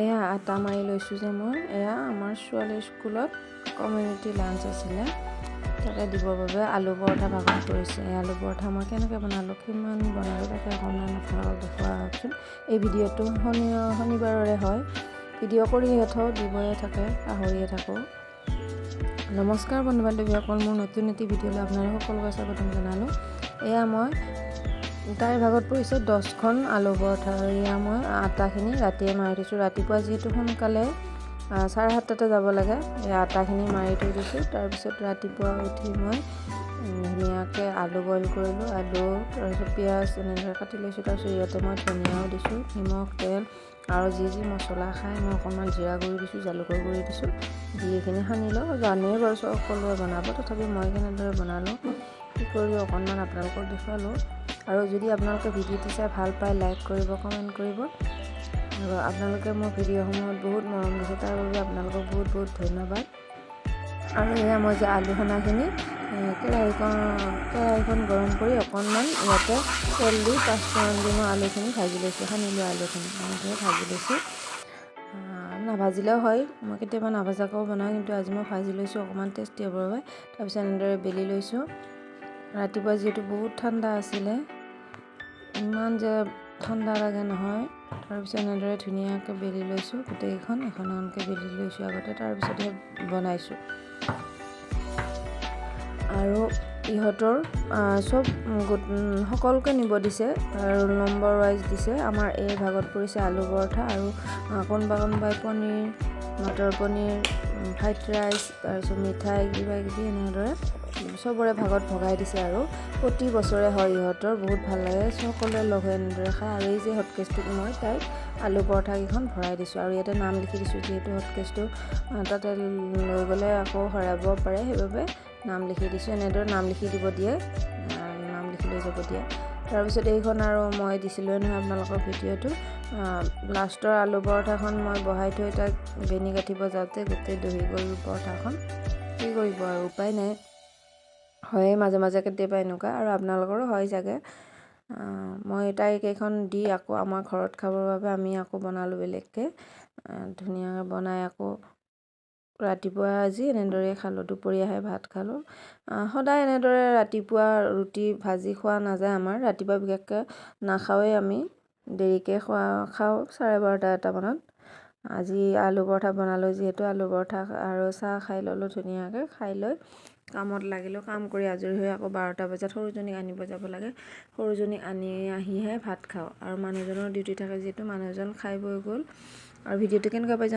এয়া আটা মাৰি লৈছোঁ যে মই এয়া আমাৰ ছোৱালীৰ স্কুলত কমিউনিটি লাঞ্চ আছিলে তাকে দিবৰ বাবে আলু পৰঠা ভাগত পৰিছে। এই আলু পৰঠা মই কেনেকৈ বনালোঁ, কিমান বনালোঁ তাকে অকণমান আপোনালোকক দেখুওৱা হওকচোন। এই ভিডিঅ'টো শনিবাৰৰে হয়, ভিডিঅ' কৰিয়ে থওঁ, দিবয়ে থাকে, পাহৰিয়ে থাকোঁ। নমস্কাৰ বন্ধু বান্ধৱীসকল, মোৰ নতুন এটি ভিডিঅ'লৈ আপোনালোক সকলোকে স্বাগতম জনালোঁ। এয়া মই তাইৰ ভাগত পৰিছে 10খন আলু পৰঠা। এয়া মই আটাখিনি ৰাতিয়ে মাৰি দিছোঁ। ৰাতিপুৱা যিহেতু সোনকালে 7:30 যাব লাগে, এই আটাখিনি মাৰি থৈ দিছোঁ। তাৰপিছত ৰাতিপুৱা উঠি মই ধুনীয়াকৈ আলু বইল কৰিলোঁ। আলু তাৰপিছত পিঁয়াজ এনেদৰে কাটি লৈছোঁ। তাৰপিছত ইয়াতে মই ধনিয়াও দিছোঁ, নিমখ, তেল আৰু যি মছলা খায় মই অকণমান জিৰা গুড়ি দিছোঁ, জালুকৰ গুড়ি দিছোঁ, দি এইখিনি সানি লওঁ। জানেই বাৰু সকলোৱে বনাব, তথাপি মই কেনেদৰে বনালোঁ কি কৰি অকণমান আপোনালোকক দেখুৱালোঁ। আৰু যদি আপোনালোকে ভিডিঅ'টো চাই ভাল পায়, লাইক কৰিব, কমেণ্ট কৰিব। আৰু আপোনালোকে মোৰ ভিডিঅ'সমূহত বহুত মৰম দিছে, তাৰ বাবে আপোনালোকক বহুত বহুত ধন্যবাদ। আৰু এয়া মই যে আলু সনাখিনি কেৰাহীখন গৰম কৰি অকণমান ইয়াতে তেল দি 5 ফুৰণ দি মই আলুখিনি ভাজি লৈছোঁ। সানি লোৱা আলুখিনি এনেদৰে ভাজি লৈছোঁ। নাভাজিলেও হয়, মই কেতিয়াবা নাভাজাকৈও বনাওঁ, কিন্তু আজি মই ভাজি লৈছোঁ অকণমান টেষ্টি হ'বৰ বাবে। তাৰপিছত এনেদৰে বেলি লৈছোঁ। ৰাতিপুৱা যিহেতু বহুত ঠাণ্ডা আছিলে, ইমান যে ঠাণ্ডা লাগে নহয়। তাৰপিছত এনেদৰে ধুনীয়াকৈ বেলি লৈছোঁ, গোটেইকেইখন এখন এখনকৈ বেলি লৈছোঁ আগতে, তাৰপিছতহে বনাইছোঁ। আৰু ইহঁতৰ সকলোকে নিব দিছে, ৰোল নম্বৰ ৱাইজ দিছে। আমাৰ এই ভাগত পৰিছে আলু পৰঠা আৰু কোনোবাই paneer, motor paneer, fried rice, তাৰপিছত মিঠাই কিবাকিবি এনেদৰে চবৰে ভাগত ভগাই দিছে। আৰু প্ৰতি বছৰে হয় ইহঁতৰ, বহুত ভাল লাগে, সকলোৱে লগ হৈ এনেদৰে খায়। আৰু এই যে হটকেছটোত মই তাইক আলু পৰঠাকেইখন ভৰাই দিছোঁ আৰু ইয়াতে নাম লিখি দিছোঁ, যিহেতু হটকেছটো তাতে লৈ গ'লে আকৌ হেৰাব পাৰে, সেইবাবে নাম লিখি দিছোঁ। এনেদৰে নাম লিখি দিব দিয়ে, নাম লিখি লৈ যাব দিয়ে। তাৰপিছত এইখন আৰু মই দিছিলোঁ নহয় আপোনালোকৰ ভিডিঅ'টো, লাষ্টৰ আলু পৰঠাখন মই বহাই থৈ তাক বেনি গাঁঠিব যাওঁতে গোটেই দহি গ'ল পৰঠাখন। কি কৰিব আৰু উপায় নাই, হয়ে মাজে মাজে কেতিয়াবা এনেকুৱা, আৰু আপোনালোকৰো হয় চাগে। মই তাইক এইখন দি আকৌ আমাৰ ঘৰত খাবৰ বাবে আমি আকৌ বনালোঁ বেলেগকৈ, ধুনীয়াকৈ বনাই আকৌ ৰাতিপুৱা আজি এনেদৰে খালোঁ, দুপৰীয়াহে ভাত খালোঁ। সদায় এনেদৰে ৰাতিপুৱা ৰুটি ভাজি খোৱা নাযায় আমাৰ, ৰাতিপুৱা বিশেষকৈ নাখাওঁৱেই আমি, দেৰিকৈ খাওঁ 12:30 এটা মানত। আজি আলু পৰঠা বনালোঁ যিহেতু, আলু পৰঠা আৰু চাহ খাই ল'লোঁ ধুনীয়াকৈ। খাই লৈ কামত লাগিলোঁ, কাম কৰি আজৰি হৈ আকৌ 12টা বজাত সৰুজনীক আনিব যাব লাগে। সৰুজনীক আনি আহিহে ভাত খাওঁ। আৰু মানুহজনৰ ডিউটি থাকে যিহেতু, মানুহজন খাই বৈ গ'ল। আৰু ভিডিঅ'টো কেনেকুৱা পাই